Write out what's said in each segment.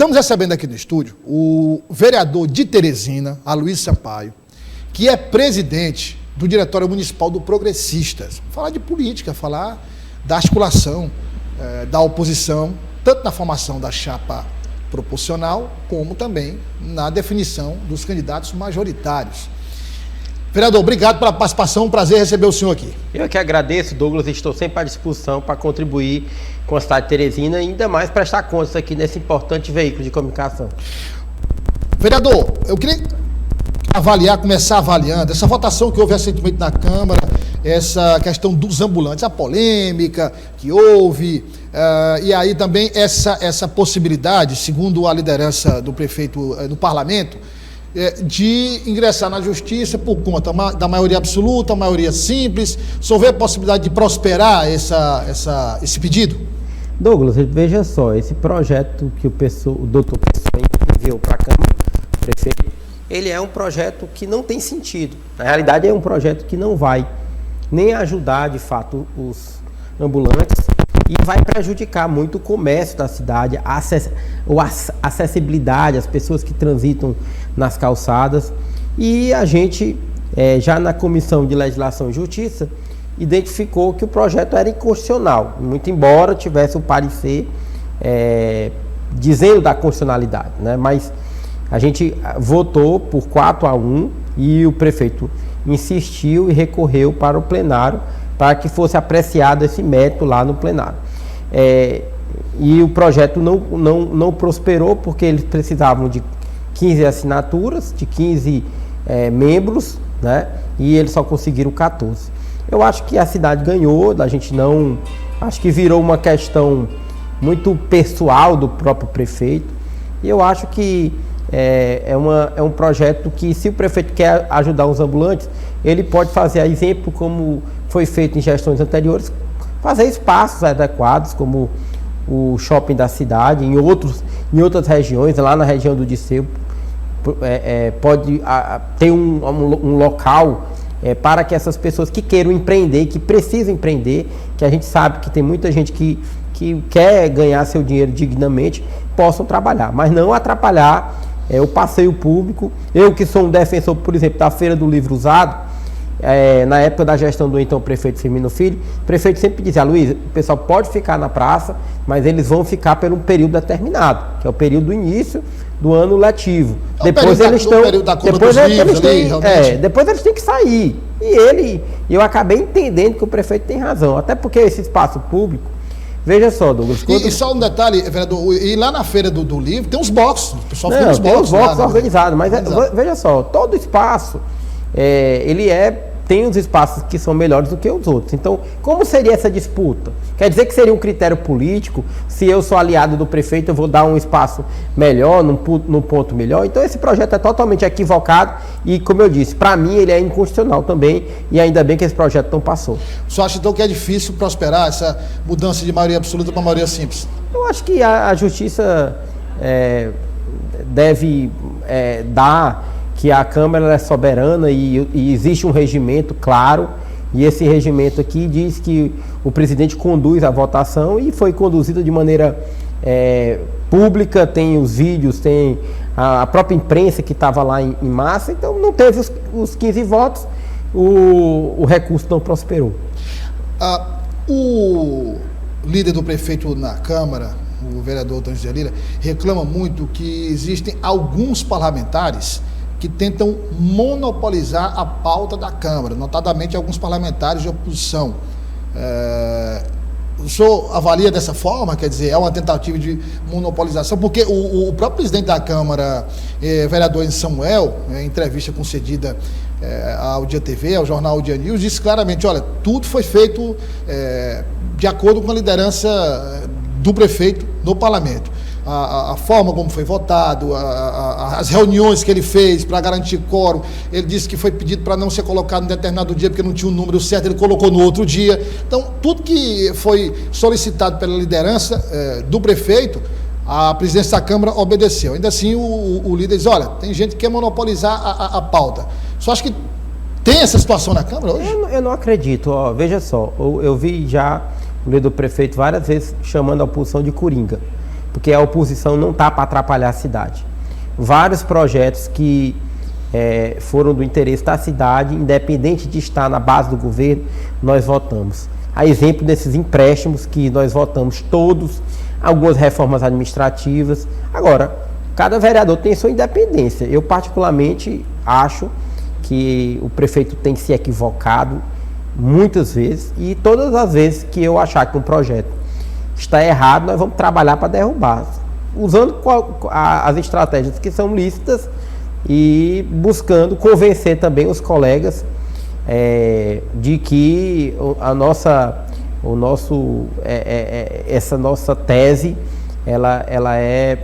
Estamos recebendo aqui no estúdio o vereador de Teresina, Aloysio Sampaio, que é presidente do Diretório Municipal do Progressistas. Falar de política, falar da articulação da oposição, tanto na formação da chapa proporcional, como também na definição dos candidatos majoritários. Vereador, obrigado pela participação, um prazer receber o senhor aqui. Eu que agradeço, Douglas, estou sempre à disposição para contribuir com a cidade de Teresina e ainda mais prestar contas aqui nesse importante veículo de comunicação. Vereador, eu queria começar avaliando essa votação que houve recentemente na Câmara, essa questão dos ambulantes, a polêmica que houve, e aí também essa possibilidade, segundo a liderança do prefeito do parlamento, de ingressar na justiça por conta da maioria absoluta, maioria simples. Se houver a possibilidade de prosperar esse pedido? Douglas, veja só, esse projeto que o doutor Pessoa enviou para a Câmara, o prefeito, ele é um projeto que não tem sentido. Na realidade, é um projeto que não vai nem ajudar, de fato, os ambulantes e vai prejudicar muito o comércio da cidade, a acessibilidade, as pessoas que transitam nas calçadas. E a gente, já na Comissão de Legislação e Justiça, identificou que o projeto era inconstitucional, muito embora tivesse o parecer dizendo da constitucionalidade, né? Mas a gente votou por 4-1 e o prefeito insistiu e recorreu para o plenário para que fosse apreciado esse mérito lá no plenário. E o projeto não prosperou porque eles precisavam de 15 assinaturas, de 15 membros, né? E eles só conseguiram 14. Eu acho que a cidade ganhou, a gente não... Acho que virou uma questão muito pessoal do próprio prefeito. E eu acho que é um projeto que, se o prefeito quer ajudar os ambulantes, ele pode fazer exemplo, como foi feito em gestões anteriores, fazer espaços adequados, como o shopping da cidade, em outras regiões, lá na região do Disseu, pode ter um local para que essas pessoas que queiram empreender, que precisam empreender, que a gente sabe que tem muita gente que quer ganhar seu dinheiro dignamente, possam trabalhar, mas não atrapalhar o passeio público. Eu que sou um defensor, por exemplo, da Feira do Livro Usado, na época da gestão do então prefeito Firmino Filho, o prefeito sempre dizia: Aloysio, o pessoal pode ficar na praça, mas eles vão ficar por um período determinado, que é o período do início do ano letivo. Depois eles têm que sair. E eu acabei entendendo que o prefeito tem razão, até porque esse espaço público, veja só, Douglas. E só um detalhe, vereador, e lá na Feira do Livro tem uns boxes, o pessoal fica nos tem boxes. Tem os boxes organizados, mas veja só, todo espaço, tem os espaços que são melhores do que os outros. Então, como seria essa disputa? Quer dizer que seria um critério político? Se eu sou aliado do prefeito, eu vou dar um espaço melhor, num ponto melhor? Então, esse projeto é totalmente equivocado e, como eu disse, para mim ele é inconstitucional também, e ainda bem que esse projeto não passou. O senhor acha então que é difícil prosperar essa mudança de maioria absoluta para maioria simples? Eu acho que a justiça deve dar que a Câmara é soberana e existe um regimento claro, e esse regimento aqui diz que o presidente conduz a votação e foi conduzida de maneira pública, tem os vídeos, tem a própria imprensa que estava lá em massa, então não teve os 15 votos, o recurso não prosperou. O líder do prefeito na Câmara, o vereador Tângio de Lira, reclama muito que existem alguns parlamentares que tentam monopolizar a pauta da Câmara, notadamente alguns parlamentares de oposição. O senhor avalia dessa forma? Quer dizer, é uma tentativa de monopolização? Porque o próprio presidente da Câmara, vereador Samuel, em entrevista concedida ao Dia TV, ao jornal Dia News, disse claramente: olha, tudo foi feito de acordo com a liderança do prefeito no parlamento. A forma como foi votado, as reuniões que ele fez para garantir quórum, ele disse que foi pedido para não ser colocado em determinado dia porque não tinha o número certo, ele colocou no outro dia. Então, tudo que foi solicitado pela liderança do prefeito, a presidência da Câmara obedeceu. Ainda assim, o líder diz: olha, tem gente que quer monopolizar a pauta. Só acho que tem essa situação na Câmara hoje? Eu não acredito. Veja só, eu vi já o líder do prefeito várias vezes chamando a oposição de coringa. porque a oposição não está para atrapalhar a cidade. Vários projetos que foram do interesse da cidade, independente de estar na base do governo, nós votamos. A exemplo desses empréstimos que nós votamos todos, algumas reformas administrativas. Agora, cada vereador tem sua independência. Eu particularmente acho que o prefeito tem se equivocado muitas vezes, e todas as vezes que eu achar que um projeto está errado, nós vamos trabalhar para derrubar, usando as estratégias que são lícitas e buscando convencer também os colegas de que essa nossa tese ela é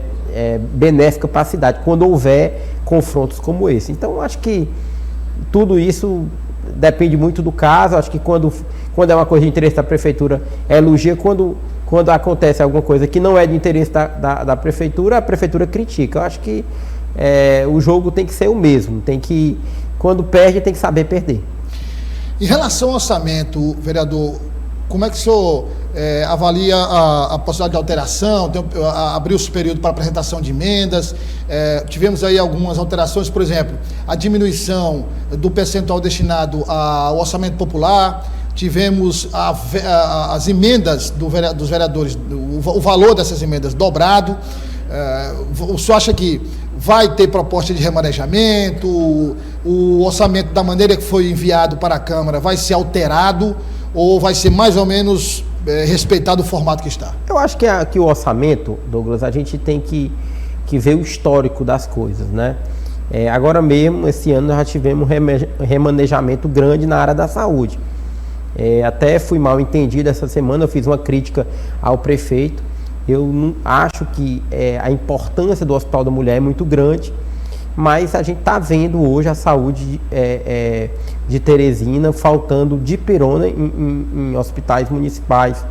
benéfica para a cidade, quando houver confrontos como esse. Então, acho que tudo isso depende muito do caso. Acho que quando é uma coisa de interesse da prefeitura, elogia. Quando acontece alguma coisa que não é de interesse da prefeitura, a prefeitura critica. Eu acho que o jogo tem que ser o mesmo. Quando perde, tem que saber perder. Em relação ao orçamento, vereador, como é que o senhor avalia a possibilidade de alteração? Abriu-se o período para apresentação de emendas, tivemos aí algumas alterações, por exemplo, a diminuição do percentual destinado ao orçamento popular, tivemos as emendas dos vereadores, o valor dessas emendas dobrado. O senhor acha que vai ter proposta de remanejamento? O orçamento, da maneira que foi enviado para a Câmara, vai ser alterado ou vai ser mais ou menos respeitado o formato que está? Eu acho que o orçamento, Douglas, a gente tem que ver o histórico das coisas, né? Agora mesmo, esse ano, nós já tivemos um remanejamento grande na área da saúde. Até fui mal entendido essa semana, eu fiz uma crítica ao prefeito. Eu não acho que a importância do Hospital da Mulher é muito grande, mas a gente está vendo hoje a saúde de Teresina faltando dipirona em hospitais municipais.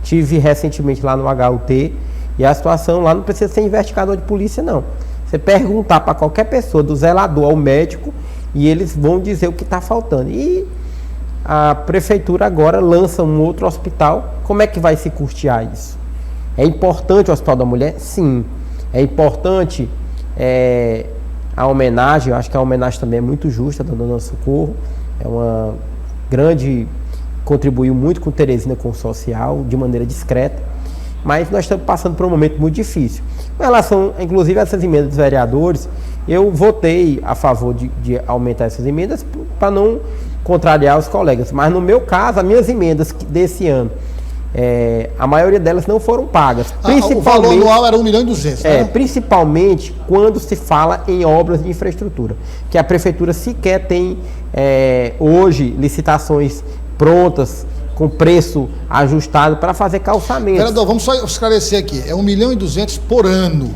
Tive recentemente lá no HUT e a situação lá não precisa ser investigador de polícia, não. Você perguntar para qualquer pessoa, do zelador ao médico, e eles vão dizer o que está faltando. E a prefeitura agora lança um outro hospital. Como é que vai se custear isso? É importante o Hospital da Mulher? Sim. É importante a homenagem. Eu acho que a homenagem também é muito justa da Dona Socorro. É uma grande... contribuiu muito com Teresina, com o social, de maneira discreta. Mas nós estamos passando por um momento muito difícil. Com relação, inclusive, a essas emendas dos vereadores, eu votei a favor de aumentar essas emendas para não contrariar os colegas. Mas no meu caso, as minhas emendas desse ano, a maioria delas não foram pagas. O valor anual era 1.200.000, né? Principalmente quando se fala em obras de infraestrutura, que a prefeitura sequer tem hoje licitações prontas, com preço ajustado para fazer calçamento. Vereador, vamos só esclarecer aqui, é 1.200.000 por ano.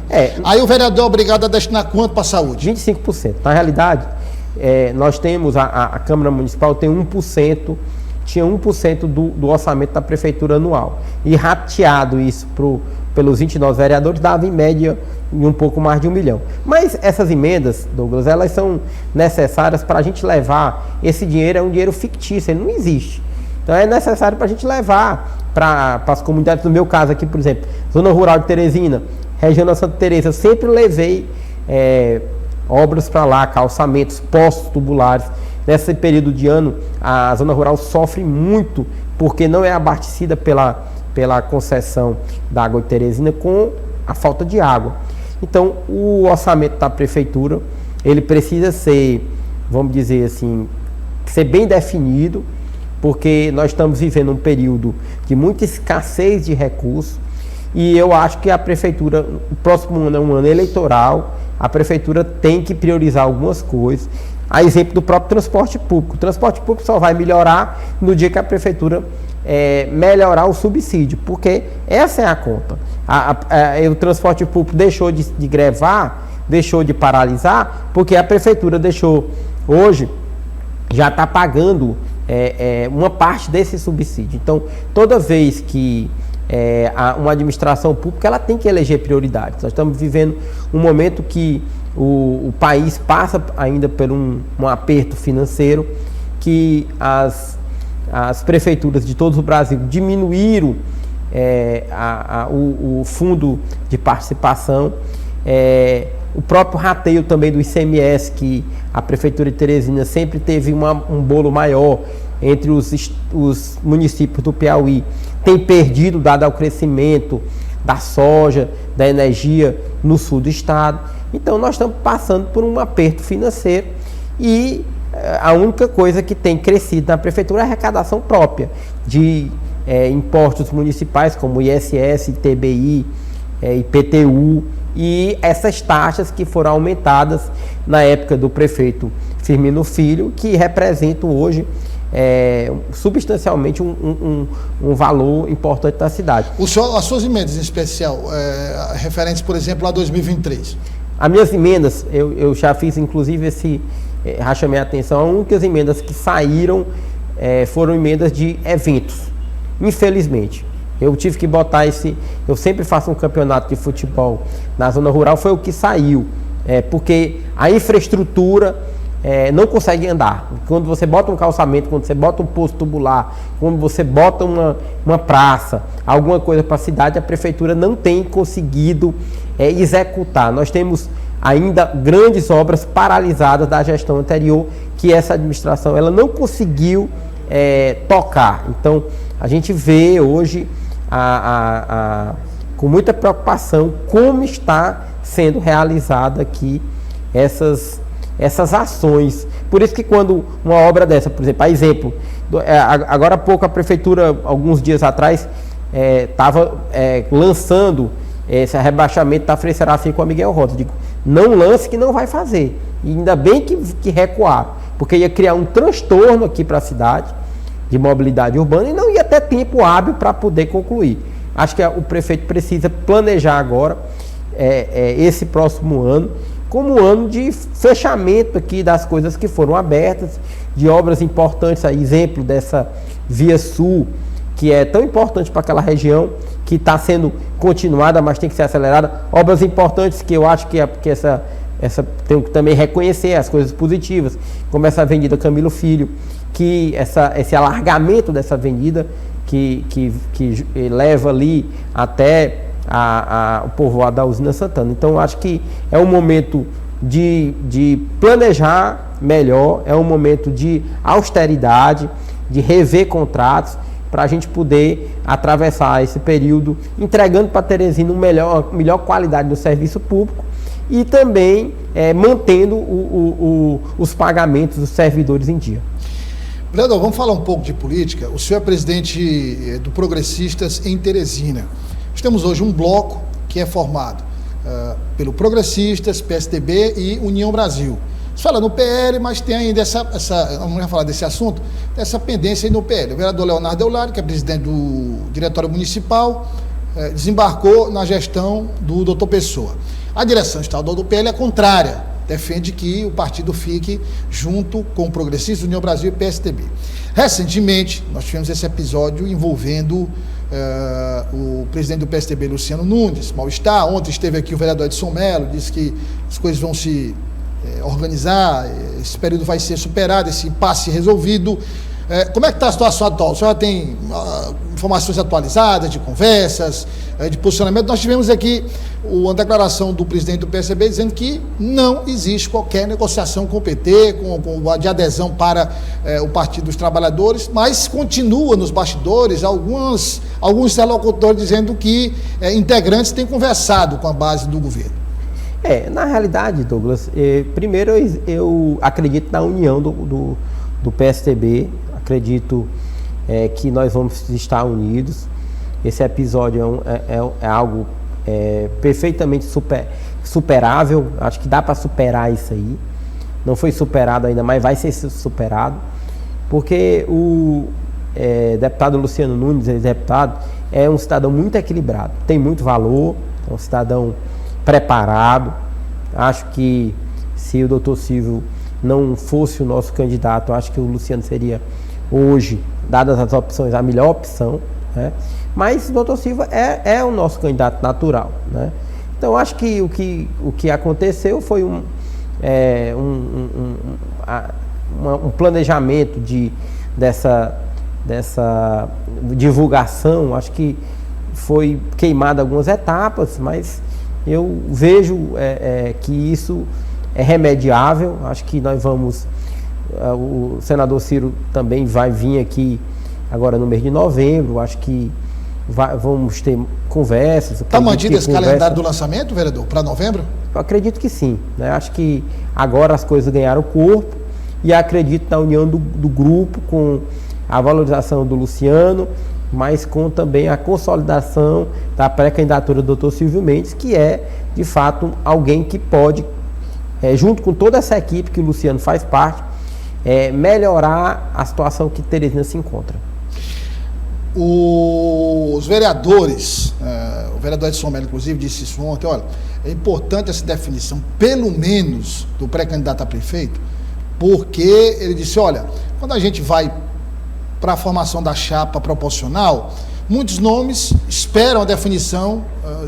Aí o vereador é obrigado a destinar quanto para a saúde? 25%. Na realidade, nós temos, a Câmara Municipal tem 1%, tinha 1% do orçamento da prefeitura anual. E rateado isso pelos 29 vereadores, dava em média um pouco mais de 1 milhão. Mas essas emendas, Douglas, elas são necessárias para a gente levar. Esse dinheiro é um dinheiro fictício, ele não existe. Então é necessário para a gente levar para as comunidades. No meu caso aqui, por exemplo, Zona Rural de Teresina, região da Santa Teresa, eu sempre levei obras para lá, calçamentos, postos tubulares. Nesse período de ano, a Zona Rural sofre muito, porque não é abastecida pela concessão da água de Teresina com a falta de água. Então, o orçamento da prefeitura, ele precisa ser, vamos dizer assim, ser bem definido, porque nós estamos vivendo um período de muita escassez de recursos, e eu acho que a prefeitura, o próximo ano é um ano eleitoral, a prefeitura tem que priorizar algumas coisas. A exemplo do próprio transporte público. O transporte público só vai melhorar no dia que a prefeitura melhorar o subsídio, porque essa é a conta. O transporte público deixou de grevar, deixou de paralisar, porque a prefeitura deixou, hoje, já está pagando uma parte desse subsídio. Então, toda vez que uma administração pública, ela tem que eleger prioridades. Nós estamos vivendo um momento que o país passa ainda por um aperto financeiro, que as prefeituras de todo o Brasil diminuíram o fundo de participação, o próprio rateio também do ICMS, que a Prefeitura de Teresina sempre teve um bolo maior entre os municípios do Piauí, tem perdido dado ao crescimento da soja, da energia no sul do estado. Então nós estamos passando por um aperto financeiro e a única coisa que tem crescido na Prefeitura é a arrecadação própria de impostos municipais como ISS, ITBI, IPTU e essas taxas que foram aumentadas na época do prefeito Firmino Filho, que representam hoje substancialmente um valor importante da cidade. As suas emendas em especial, referentes, por exemplo, a 2023? As minhas emendas, eu já fiz inclusive chamei a atenção, as únicas emendas que saíram foram emendas de eventos, infelizmente. Eu tive que botar eu sempre faço um campeonato de futebol na zona rural, foi o que saiu, porque a infraestrutura não consegue andar. Quando você bota um calçamento, quando você bota um posto tubular, quando você bota uma praça, alguma coisa para a cidade, a prefeitura não tem conseguido executar. Nós temos ainda grandes obras paralisadas da gestão anterior, que essa administração ela não conseguiu tocar. Então, a gente vê hoje com muita preocupação como está sendo realizada aqui essas ações. Por isso que quando uma obra dessa, por exemplo, agora há pouco a prefeitura, alguns dias atrás, estava lançando esse rebaixamento da Frei Serafim com a Miguel Rota. Digo, não lance que não vai fazer. E ainda bem que recuaram, porque ia criar um transtorno aqui para a cidade de mobilidade urbana e não ia ter tempo hábil para poder concluir. Acho que o prefeito precisa planejar agora esse próximo ano como um ano de fechamento aqui das coisas que foram abertas, de obras importantes, exemplo dessa Via Sul, que é tão importante para aquela região, que está sendo continuada, mas tem que ser acelerada. Obras importantes que eu acho que tenho que também reconhecer as coisas positivas, como essa Avenida Camilo Filho, que esse alargamento dessa avenida que leva ali até o povoado da Usina Santana. Então, acho que é um momento de planejar melhor, é um momento de austeridade, de rever contratos, para a gente poder atravessar esse período entregando para Teresina uma melhor qualidade do serviço público e também mantendo os pagamentos dos servidores em dia. Vereador, vamos falar um pouco de política. O senhor é presidente do Progressistas em Teresina. Nós temos hoje um bloco que é formado pelo Progressistas, PSDB e União Brasil. Você fala no PL, mas tem ainda vamos falar desse assunto, essa pendência aí no PL. O vereador Leonardo Eulário, que é presidente do Diretório Municipal, desembarcou na gestão do Dr. Pessoa. A direção estadual do PL é contrária, defende que o partido fique junto com o Progressistas, União Brasil e PSDB. Recentemente, nós tivemos esse episódio envolvendo o presidente do PSDB, Luciano Nunes, mal-estar. Ontem esteve aqui o vereador Edson Mello, disse que as coisas vão se organizar, esse período vai ser superado, esse impasse resolvido. Como é que está a situação atual? O senhor tem informações atualizadas, de conversas, de posicionamento? Nós tivemos aqui uma declaração do presidente do PSDB dizendo que não existe qualquer negociação com o PT, de adesão para o Partido dos Trabalhadores, mas continua nos bastidores alguns interlocutores dizendo que integrantes têm conversado com a base do governo. Na realidade, Douglas, primeiro eu acredito na união do PSDB, acredito que nós vamos estar unidos. Esse episódio é algo perfeitamente superável, acho que dá para superar isso aí. Não foi superado ainda, mas vai ser superado, porque o deputado Luciano Nunes, ex-deputado, é um cidadão muito equilibrado, tem muito valor, é um cidadão preparado. Acho que se o doutor Silvio não fosse o nosso candidato, acho que o Luciano seria hoje, dadas as opções, a melhor opção, né? Mas o doutor Silva é o nosso candidato natural, né? Então acho que o que aconteceu foi um planejamento dessa divulgação. Acho que foi queimado algumas etapas, mas eu vejo que isso é remediável. Acho que nós vamos... o senador Ciro também vai vir aqui agora no mês de novembro. Acho que vamos ter conversas. Está mantido esse calendário do lançamento, vereador, para novembro? Eu acredito que sim, né? Acho que agora as coisas ganharam corpo e acredito na união do grupo com a valorização do Luciano, mas com também a consolidação da pré-candidatura do Dr. Silvio Mendes, que é, de fato, alguém que pode, junto com toda essa equipe que o Luciano faz parte, melhorar a situação que Teresina se encontra. Os vereadores, o vereador Edson Mello, inclusive, disse isso ontem, olha, é importante essa definição, pelo menos, do pré-candidato a prefeito, porque ele disse, olha, quando a gente vai para a formação da chapa proporcional, muitos nomes esperam a definição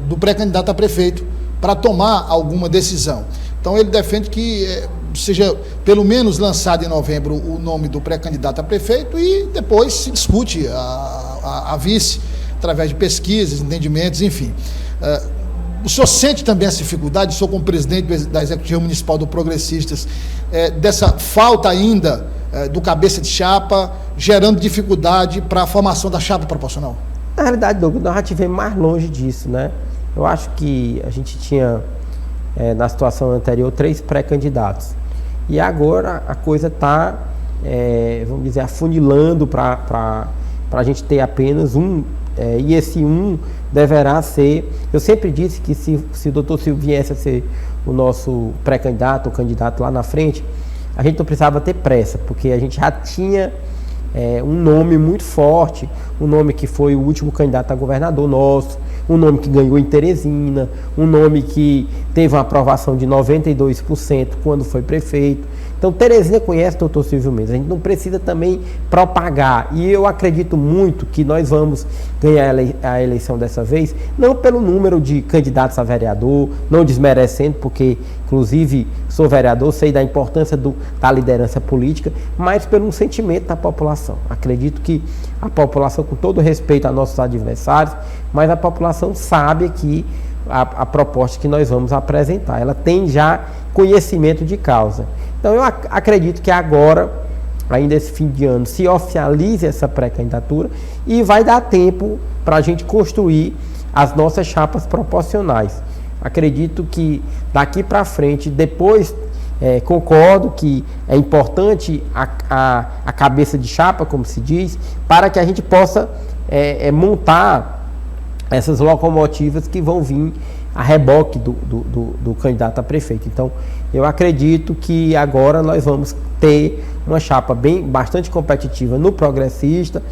do pré-candidato a prefeito para tomar alguma decisão. Então ele defende que seja pelo menos lançado em novembro o nome do pré-candidato a prefeito e depois se discute a vice através de pesquisas, entendimentos, enfim. O senhor sente também essa dificuldade, o senhor como presidente da Executiva Municipal do Progressistas, dessa falta ainda do cabeça de chapa, gerando dificuldade para a formação da chapa proporcional? Na realidade, Douglas, nós já estivemos mais longe disso, né? Eu acho que a gente tinha, na situação anterior, 3 pré-candidatos. E agora a coisa está, vamos dizer, afunilando para a gente ter apenas um, e esse um deverá ser... Eu sempre disse que se o doutor Silvio viesse a ser o nosso pré-candidato ou candidato lá na frente, a gente não precisava ter pressa, porque a gente já tinha um nome muito forte, um nome que foi o último candidato a governador nosso, um nome que ganhou em Teresina, um nome que teve uma aprovação de 92% quando foi prefeito. Então, Teresina conhece o doutor Silvio Mendes, a gente não precisa também propagar. E eu acredito muito que nós vamos ganhar a eleição dessa vez, não pelo número de candidatos a vereador, não desmerecendo, porque, inclusive, sou vereador, sei da importância da liderança política, mas pelo sentimento da população. Acredito que a população, com todo respeito a nossos adversários, mas a população sabe que a proposta que nós vamos apresentar, ela tem já conhecimento de causa. Então eu acredito que agora, ainda esse fim de ano, se oficialize essa pré-candidatura e vai dar tempo para a gente construir as nossas chapas proporcionais. Acredito que daqui para frente, depois, concordo que é importante a cabeça de chapa, como se diz, para que a gente possa montar essas locomotivas que vão vir a reboque do candidato a prefeito. Então, eu acredito que agora nós vamos ter uma chapa bastante competitiva no Progressista,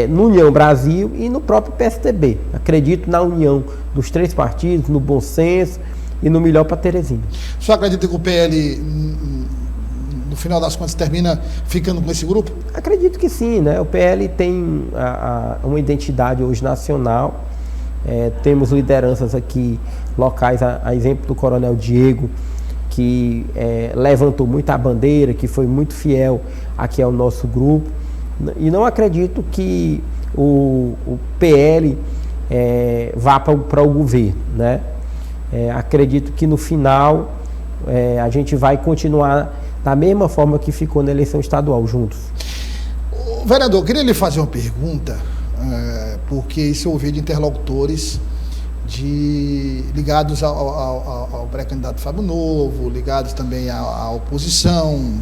no União Brasil e no próprio PSDB. Acredito na união dos 3 partidos, no bom senso e no melhor para Teresina. O senhor acredita que o PL, no final das contas, termina ficando com esse grupo? Acredito que sim, né? O PL tem uma identidade hoje nacional. Temos lideranças aqui locais, a exemplo do Coronel Diego, que levantou muito a bandeira, que foi muito fiel aqui ao nosso grupo. E não acredito que o PL vá para o governo, né? Acredito que no final a gente vai continuar da mesma forma que ficou na eleição estadual, juntos. Vereador, queria lhe fazer uma pergunta, porque isso eu ouvi de interlocutores ligados ao pré-candidato Fábio Novo, ligados também à oposição,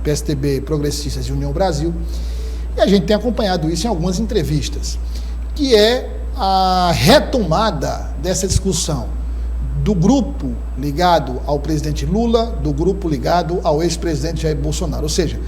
PSDB, Progressistas e União Brasil, e a gente tem acompanhado isso em algumas entrevistas, que é a retomada dessa discussão do grupo ligado ao presidente Lula, do grupo ligado ao ex-presidente Jair Bolsonaro. Ou seja,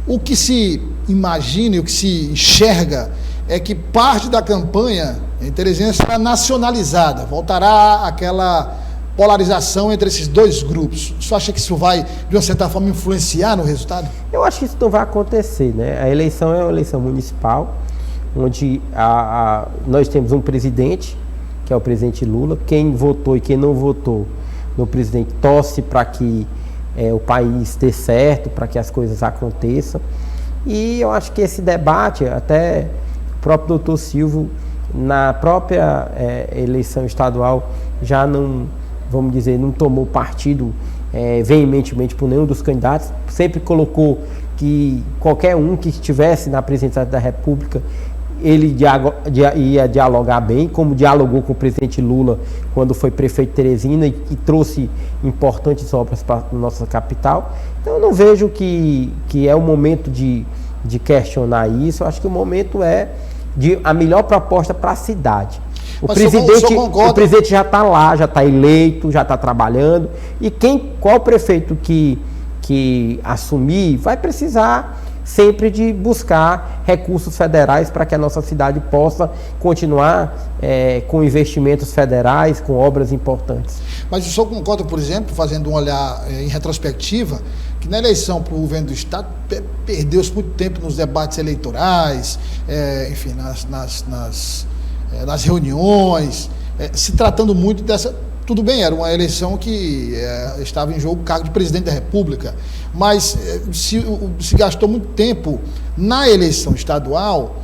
o que se imagina e o que se enxerga é que parte da campanha em Teresina será nacionalizada, voltará aquela polarização entre esses 2 grupos. Você acha que isso vai, de uma certa forma, influenciar no resultado? Eu acho que isso não vai acontecer, né? A eleição é uma eleição municipal, onde nós temos um presidente, que é o presidente Lula. Quem votou e quem não votou no presidente torce para que o país dê certo, para que as coisas aconteçam. E eu acho que esse debate, até o próprio doutor Silvio na própria eleição estadual já não, vamos dizer, não tomou partido veementemente por nenhum dos candidatos, sempre colocou que qualquer um que estivesse na presidência da República, ele ia dialogar bem, como dialogou com o presidente Lula quando foi prefeito de Teresina e trouxe importantes obras para a nossa capital. Então eu não vejo que é o momento de questionar isso. Eu acho que o momento é de a melhor proposta para a cidade. O presidente já está lá, já está eleito, já está trabalhando, e qual prefeito que assumir vai precisar sempre de buscar recursos federais para que a nossa cidade possa continuar com investimentos federais, com obras importantes. Mas o senhor concorda, por exemplo, fazendo um olhar em retrospectiva, que na eleição para o governo do Estado perdeu-se muito tempo nos debates eleitorais, enfim, nas reuniões, se tratando muito dessa... Tudo bem, era uma eleição que estava em jogo o cargo de presidente da República, mas se gastou muito tempo na eleição estadual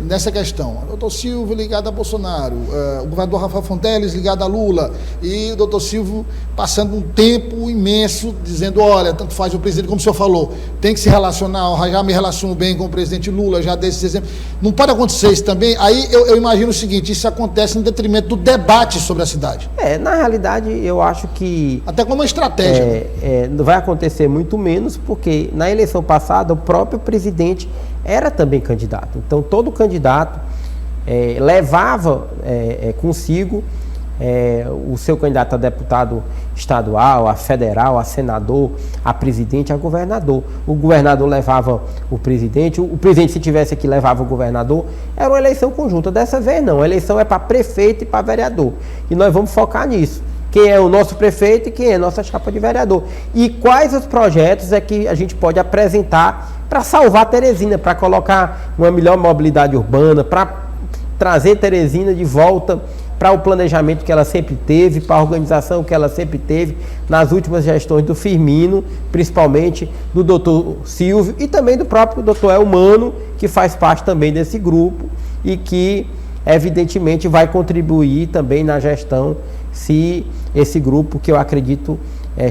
nessa questão. O doutor Silvio ligado a Bolsonaro, o governador Rafael Fonteles ligado a Lula, e o doutor Silvio passando um tempo imenso dizendo, olha, tanto faz o presidente, como o senhor falou, tem que se relacionar, já me relaciono bem com o presidente Lula, já dei esses exemplos. Não pode acontecer isso também? Aí eu imagino o seguinte, isso acontece em detrimento do debate sobre a cidade. Na realidade, eu acho que... Até como uma estratégia. Vai acontecer muito menos, porque na eleição passada, o próprio presidente era também candidato. Então, todo candidato levava consigo o seu candidato a deputado estadual, a federal, a senador, a presidente, a governador. O governador levava o presidente, se tivesse aqui, levava o governador. Era uma eleição conjunta. Dessa vez, não. A eleição é para prefeito e para vereador. E nós vamos focar nisso. Quem é o nosso prefeito e quem é a nossa chapa de vereador. E quais os projetos que a gente pode apresentar para salvar Teresina, para colocar uma melhor mobilidade urbana, para trazer Teresina de volta para o planejamento que ela sempre teve, para a organização que ela sempre teve nas últimas gestões do Firmino, principalmente do doutor Silvio e também do próprio doutor Elmano, que faz parte também desse grupo e que evidentemente vai contribuir também na gestão se esse grupo, que eu acredito,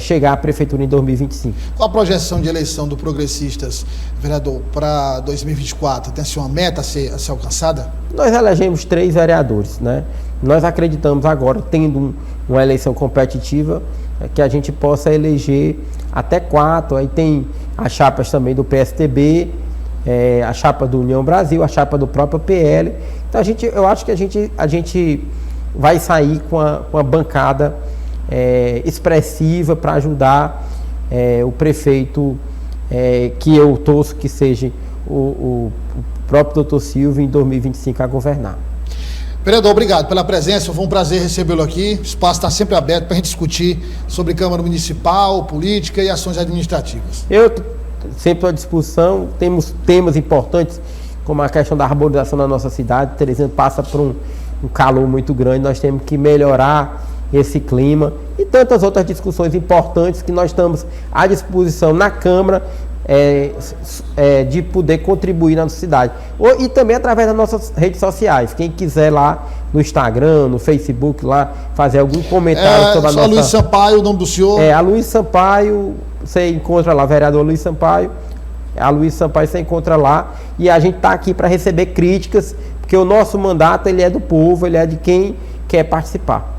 chegar à prefeitura em 2025. Qual a projeção de eleição do Progressistas, vereador, para 2024? Tem uma meta a ser alcançada? Nós elegemos 3 vereadores, né? Nós acreditamos agora, tendo uma eleição competitiva, que a gente possa eleger até 4. Aí tem as chapas também do PSTB, a chapa do União Brasil, a chapa do próprio PL. Então eu acho que a gente vai sair com a bancada expressiva para ajudar o prefeito, que eu torço que seja o próprio doutor Silvio em 2025 a governar. Vereador, obrigado pela presença, foi um prazer recebê-lo aqui. O espaço está sempre aberto para a gente discutir sobre Câmara Municipal, política e ações administrativas. Eu sempre estou à disposição, temos temas importantes, como a questão da arborização na nossa cidade. Teresina passa por um calor muito grande, nós temos que melhorar esse clima e tantas outras discussões importantes que nós estamos à disposição na Câmara de poder contribuir na nossa cidade. E também através das nossas redes sociais. Quem quiser lá no Instagram, no Facebook, lá fazer algum comentário sobre a nossa... Luiz Sampaio, o nome do senhor? A Luiz Sampaio, você encontra lá, vereador Luiz Sampaio. A Luiz Sampaio você encontra lá. E a gente está aqui para receber críticas, porque o nosso mandato ele é do povo, ele é de quem quer participar.